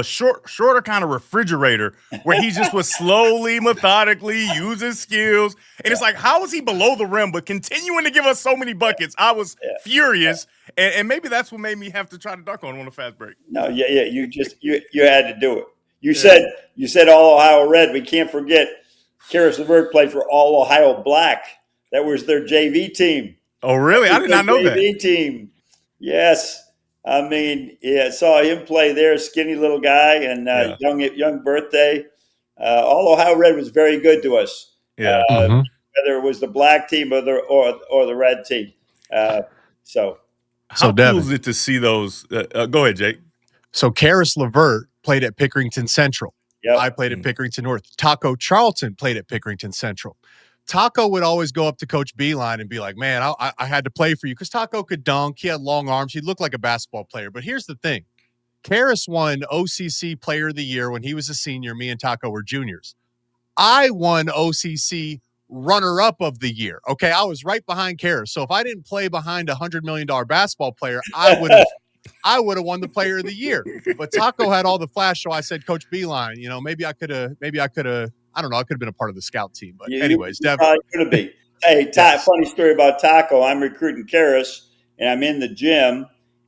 shorter kind of refrigerator where he just was slowly, methodically use his skills. And it's like, how is he below the rim but continuing to give us so many buckets? I was furious. And maybe that's what made me have to try to dunk on a fast break. No, you had to do it. You said All Ohio Red. We can't forget Karis LeVert played for All Ohio Black That was their JV team. Oh, really? I did not know that. JV team. Yes. I mean, yeah, saw him play there, skinny little guy, and young birthday. All Ohio Red was very good to us. Yeah. Whether it was the black team or the red team. How Devin, cool is it to see those? Go ahead, Jake. So Karis LeVert played at Pickerington Central. Yep. I played at Pickerington North. Taco Charlton played at Pickerington Central. Taco would always go up to Coach Beilein and be like, man, I had to play for you because Taco could dunk. He had long arms. He looked like a basketball player. But here's the thing. Karis won OCC Player of the Year when he was a senior. Me and Taco were juniors. I won OCC Runner-Up of the Year. Okay, I was right behind Karis. So if I didn't play behind a $100 million basketball player, I would have won the Player of the Year. But Taco had all the flash, so I said, Coach Beilein, maybe I could have, I don't know, I could have been a part of the scout team. But anyways, Devin. Probably could have been. Hey, funny story about Taco. I'm recruiting Karis, and I'm in the gym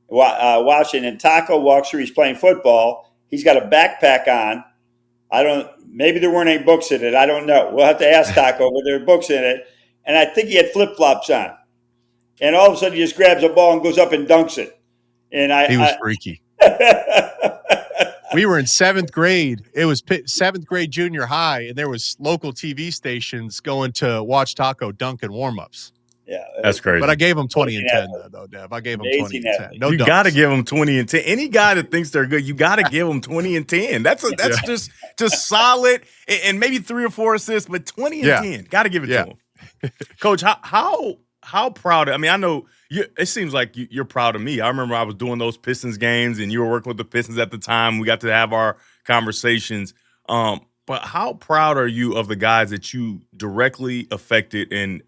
watching, and Taco walks through. He's playing football. He's got a backpack on. Maybe there weren't any books in it. I don't know. We'll have to ask Taco, but there are books in it. And I think he had flip-flops on. And all of a sudden, he just grabs a ball and goes up and dunks it. And he was freaky. We were in 7th grade. It was 7th grade junior high, and there was local TV stations going to watch Taco dunk in warm-ups. Yeah, that's crazy. But I gave him 20 and 10, though, Dev. I gave him 20 and 10. No, you got to give him 20 and 10. Any guy that thinks they're good, you got to give them 20 and 10. That's just solid, and maybe 3 or 4 assists, but 20 and 10, got to give it to him. Coach, how proud? I mean, I know it seems like you're proud of me. I remember I was doing those Pistons games, and you were working with the Pistons at the time. We got to have our conversations. But how proud are you of the guys that you directly affected, and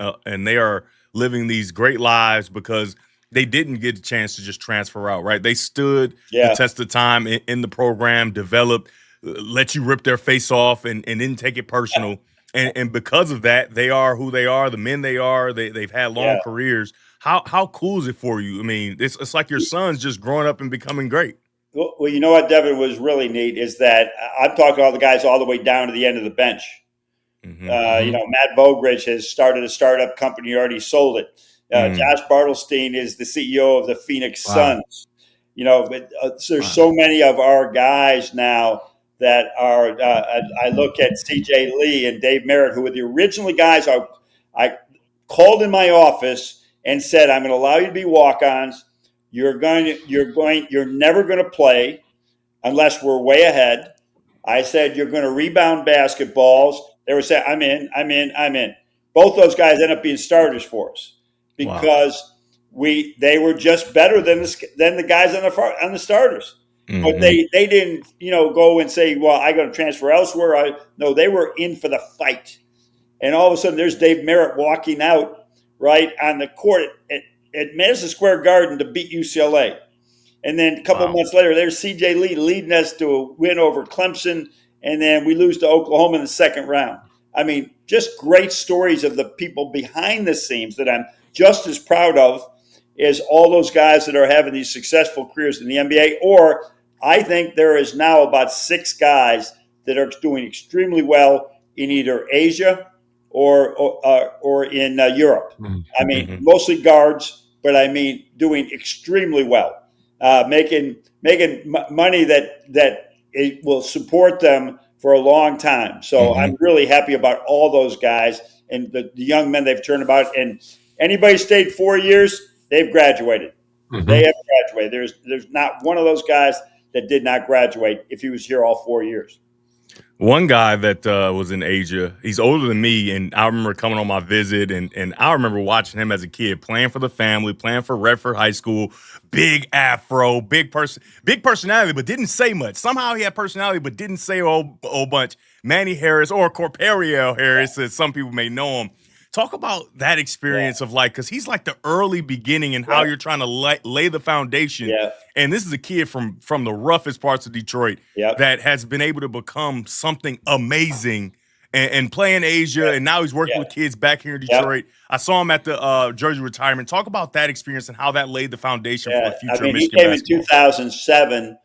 they are living these great lives because they didn't get a chance to just transfer out, right? They stood the test of time in the program, developed, let you rip their face off, and didn't take it personal. And because of that, they are who they are, the men they are. They've had long careers. How cool is it for you? I mean, it's like your son's just growing up and becoming great. Well, you know what, Devin, was really neat is that I'm talking to all the guys all the way down to the end of the bench. Matt Bogridge has started a startup company, he already sold it. Josh Bartelstein is the CEO of the Phoenix Suns. But there's so many of our guys now that are. I look at C.J. Lee and Dave Merritt, who were the original guys I called in my office and said, "I'm going to allow you to be walk-ons. You're never going to play unless we're way ahead." I said, "You're going to rebound basketballs." They were saying, I'm in. Both those guys end up being starters for us because they were just better than the guys on the starters. But they didn't, go and say, well, I got to transfer elsewhere. No, they were in for the fight. And all of a sudden there's Dave Merritt walking out right on the court at Madison Square Garden to beat UCLA. And then a couple of months later, there's C.J. Lee leading us to a win over Clemson. And then we lose to Oklahoma in the second round. I mean, just great stories of the people behind the scenes that I'm just as proud of as all those guys that are having these successful careers in the NBA. Or I think there is now about 6 guys that are doing extremely well in either Asia or in Europe. I mean, mostly guards, but I mean doing extremely well, making money that it will support them for a long time. So I'm really happy about all those guys and the young men they've turned about. And anybody stayed 4 years, they've graduated. They have graduated. There's not one of those guys that did not graduate if he was here all 4 years. One guy that was in Asia, he's older than me, and I remember coming on my visit, and I remember watching him as a kid, playing for the family, playing for Redford High School, big afro, big personality, but didn't say much. Somehow he had personality, but didn't say a whole bunch. Manny Harris, or Corpariel Harris, as some people may know him. Talk about that experience of because he's like the early beginning and how you're trying to lay the foundation. Yeah. And this is a kid from the roughest parts of Detroit that has been able to become something amazing and play in Asia. And now he's working with kids back here in Detroit. I saw him at the Jersey retirement. Talk about that experience and how that laid the foundation for the future of Michigan he came basketball. in 2007.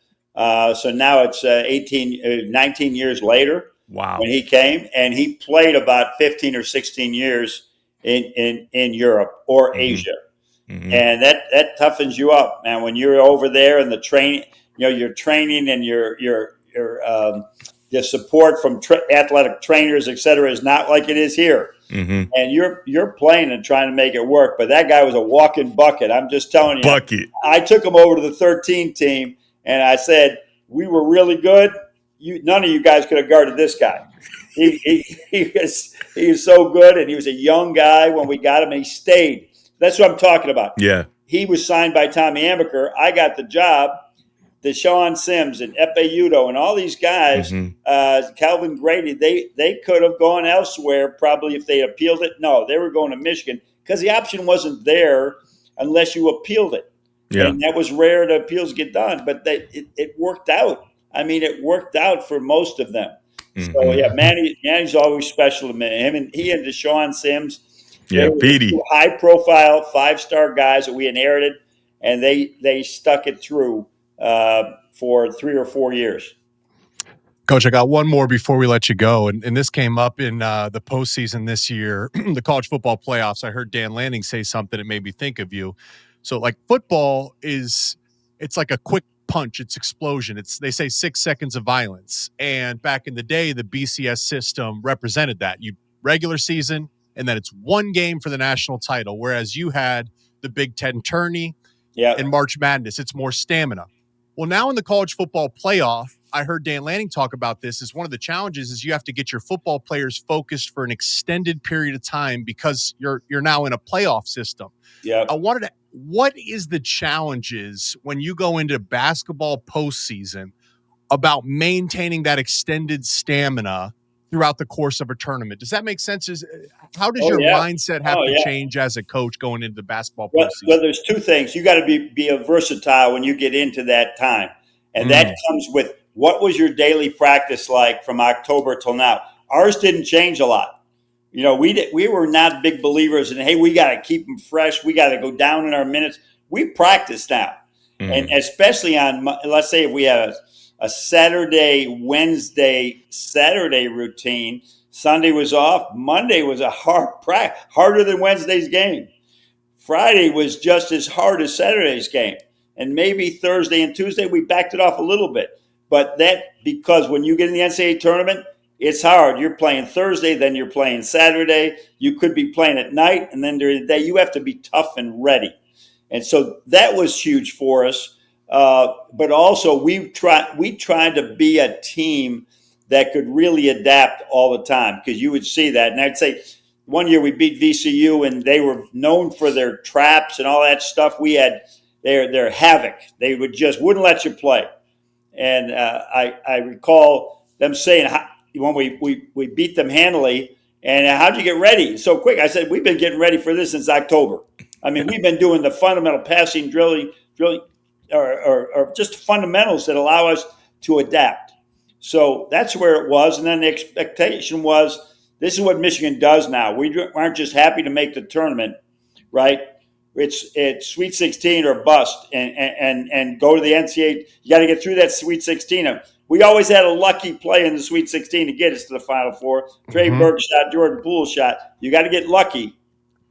So now it's 19 years later. Wow. When he came, and he played about 15 or 16 years in Europe or Asia. And that toughens you up, man. When you're over there and the training, your training and your support from athletic trainers, et cetera, is not like it is here. And you're playing and trying to make it work. But that guy was a walking bucket. I'm just telling you. Bucket. I took him over to the 13 team, and I said, we were really good. None of you guys could have guarded this guy. He was so good, and he was a young guy when we got him, and he stayed. That's what I'm talking about. Yeah. He was signed by Tommy Amaker. I got the job. Deshaun Sims and Epe Udo and all these guys, Calvin Grady, they could have gone elsewhere probably if they appealed it. No, they were going to Michigan because the option wasn't there unless you appealed it. Yeah. And that was rare to appeals get done, but it worked out. I mean, it worked out for most of them. So, yeah, Manny's always special to me. He and Deshaun Sims, Petey, high-profile, 5-star guys that we inherited, and they stuck it through for 3 or 4 years. Coach, I got one more before we let you go, and this came up in the postseason this year, the college football playoffs. I heard Dan Lanning say something that made me think of you. So, like, football it's like a quick punch. It's explosion. They say 6 seconds of violence. And back in the day, the BCS system represented that. You regular season, and then it's one game for the national title, whereas you had the Big Ten tourney and March Madness. It's more stamina. Well, now in the college football playoff, I heard Dan Lanning talk about this, is one of the challenges is you have to get your football players focused for an extended period of time because you're now in a playoff system. Yeah. What is the challenges when you go into basketball postseason about maintaining that extended stamina throughout the course of a tournament? Does that make sense? How does your mindset have to change as a coach going into the basketball postseason? Well, there's two things. You got to be a versatile when you get into that time. And that comes with what was your daily practice like from October till now? Ours didn't change a lot. We were not big believers in, hey, we got to keep them fresh. We got to go down in our minutes. We practice now. And especially on, let's say if we had a Saturday, Wednesday, Saturday routine, Sunday was off. Monday was a hard practice, harder than Wednesday's game. Friday was just as hard as Saturday's game. And maybe Thursday and Tuesday, we backed it off a little bit. But because when you get in the NCAA tournament, it's hard. You're playing Thursday, then you're playing Saturday. You could be playing at night, and then during the day, you have to be tough and ready. And so that was huge for us. But also, we tried to be a team that could really adapt all the time, because you would see that. And I'd say one year we beat VCU, and they were known for their traps and all that stuff. We had their havoc. They wouldn't let you play. And I recall them saying, when we beat them handily, and how'd you get ready so quick? I said, we've been getting ready for this since October. I mean, we've been doing the fundamental passing, drilling, or just fundamentals that allow us to adapt. So that's where it was. And then the expectation was, this is what Michigan does now. We aren't just happy to make the tournament, right? It's Sweet 16 or bust, and go to the NCAA. You got to get through that Sweet 16. We always had a lucky play in the Sweet 16 to get us to the Final Four. Trey Burke shot, Jordan Poole shot. You got to get lucky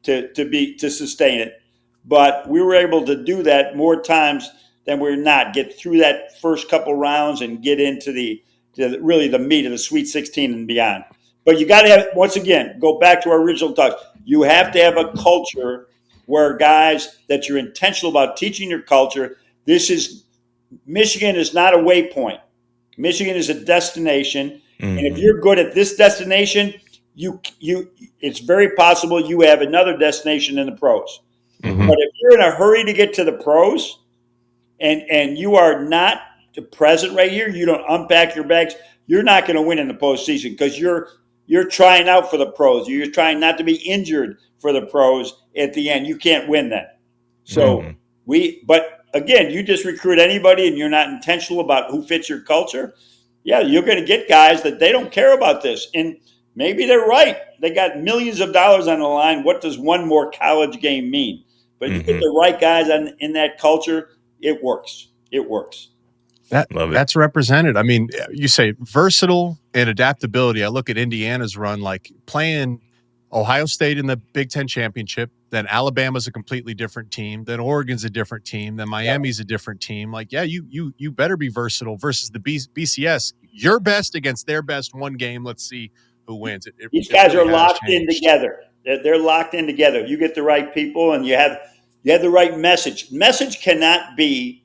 to sustain it. But we were able to do that more times than we're not. Get through that first couple rounds and get into really the meat of the Sweet 16 and beyond. But you got to have, once again, go back to our original talk. You have to have a culture where guys that you're intentional about teaching your culture. Michigan is not a waypoint. Michigan is a destination, and if you're good at this destination, it's very possible you have another destination in the pros. But if you're in a hurry to get to the pros, and you are not present right here, you don't unpack your bags, you're not going to win in the postseason, because you're trying out for the pros. You're trying not to be injured for the pros at the end. You can't win then. So but again, you just recruit anybody and you're not intentional about who fits your culture. Yeah, you're going to get guys that they don't care about this. And maybe they're right. They got millions of dollars on the line. What does one more college game mean? But you get the right guys in that culture, it works. It works. That's represented. I mean, you say versatile and adaptability. I look at Indiana's run, like playing Ohio State in the Big Ten championship. Then Alabama's a completely different team. Then Oregon's a different team. Then Miami's a different team. Like, yeah, you better be versatile versus the BCS. Your best against their best, one game. Let's see who wins. These guys really are locked in together. They're locked in together. You get the right people, and you have the right message. Message cannot be,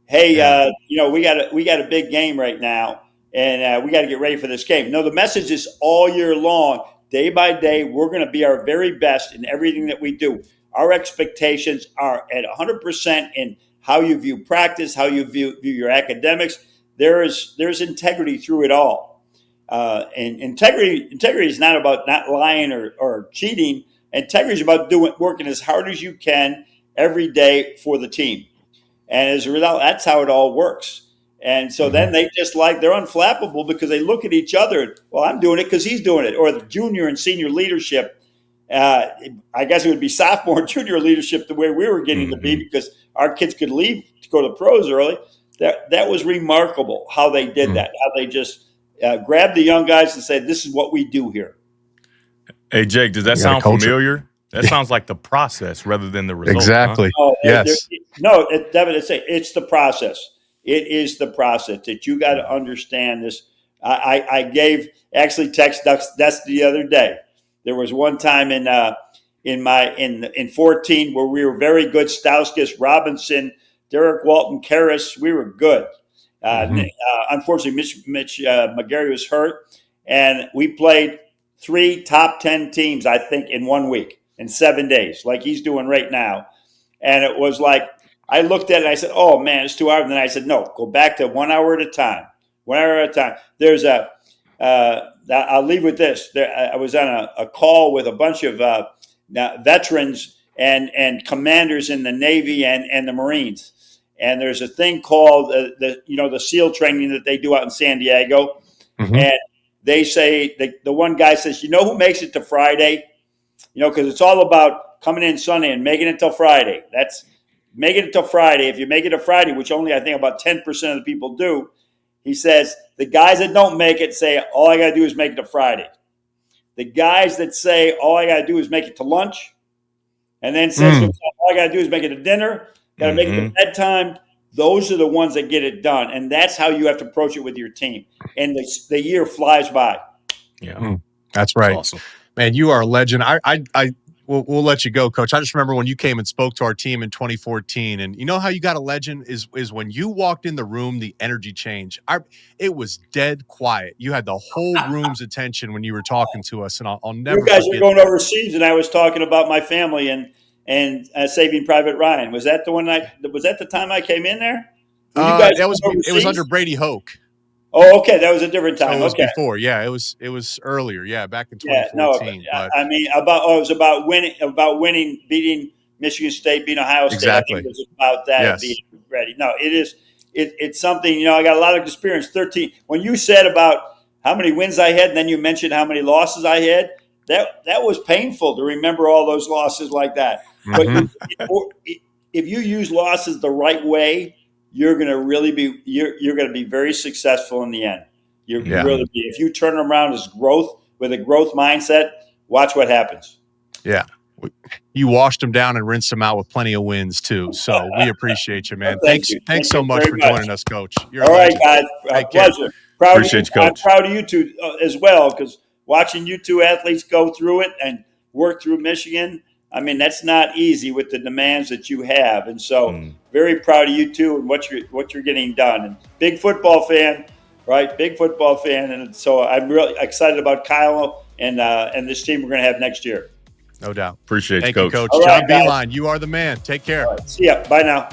hey, we got a big game right now, and we got to get ready for this game. No, the message is all year long. Day by day, we're going to be our very best in everything that we do. Our expectations are at 100% in how you view practice, how you view your academics. There's integrity through it all. And integrity is not about not lying or cheating. Integrity is about working as hard as you can every day for the team. And as a result, that's how it all works. And so then they're unflappable because they look at each other. Well, I'm doing it because he's doing it. Or the junior and senior leadership. I guess it would be sophomore and junior leadership the way we were getting to be because our kids could leave to go to the pros early. That was remarkable how they did that. How they just grabbed the young guys and said, "This is what we do here." Hey, Jake, does that sound familiar? That sounds like the process rather than the result. Exactly. Huh? Yes. Devin, it's the process. It is the process that you got to understand this. I gave actually text that's the other day. There was one time in 14 where we were very good. Stauskas, Robinson, Derek Walton, Karras, we were good. Unfortunately, Mitch McGarry was hurt, and we played 3 top 10 teams, I think, in 1 week, in 7 days, like he's doing right now. And it was like, I looked at it and I said, oh, man, it's too hard. And then I said, no, go back to 1 hour at a time. 1 hour at a time. There's I'll leave with this. I was on a call with a bunch of veterans and commanders in the Navy and the Marines. And there's a thing called the SEAL training that they do out in San Diego. And they say, the one guy says, you know who makes it to Friday? Because it's all about coming in Sunday and making it till Friday. That's making it till Friday. If you make it to Friday, which only I think about 10% of the people do, he says, the guys that don't make it say, all I got to do is make it to Friday. The guys that say, all I got to do is make it to lunch, and then says, all I got to do is make it to dinner, got to make it to bedtime, those are the ones that get it done. And that's how you have to approach it with your team. And the year flies by. Yeah, that's right. That's awesome. Man, you are a legend. We'll let you go, Coach. I just remember when you came and spoke to our team in 2014, and you know how you got a legend is when you walked in the room, the energy changed. It was dead quiet. You had the whole room's attention when you were talking to us, and I'll never. You guys were going overseas, and I was talking about my family and Saving Private Ryan. Was that the one? Was that the time I came in there? It was under Brady Hoke. Oh, okay. That was a different time. So it was before. Yeah, it was earlier. Yeah, back in 2014. Yeah, no, I mean, it was about winning, beating Michigan State, beating Ohio State. Exactly. I think it was about that. Yes. Being ready. No, it's something, I got a lot of experience. 13. When you said about how many wins I had, and then you mentioned how many losses I had, that was painful to remember all those losses like that. But if you use losses the right way, you're going to really be you're going to be very successful in the end. Really be. If you turn them around as growth with a growth mindset, watch what happens. Yeah. You washed them down and rinsed them out with plenty of wins too. So we appreciate you, man. Thanks so much for joining us, Coach. You're all right, guys. Pleasure. Appreciate you, Coach. I'm proud of you two as well, because watching you two athletes go through it and work through Michigan, I mean, that's not easy with the demands that you have. And so very proud of you two and what you're getting done. And big football fan, right? Big football fan. And so I'm really excited about Kyle and this team we're going to have next year. No doubt. Appreciate Thank you, you, Coach. All John Beilein, you are the man. Take care. Right. See ya. Bye now.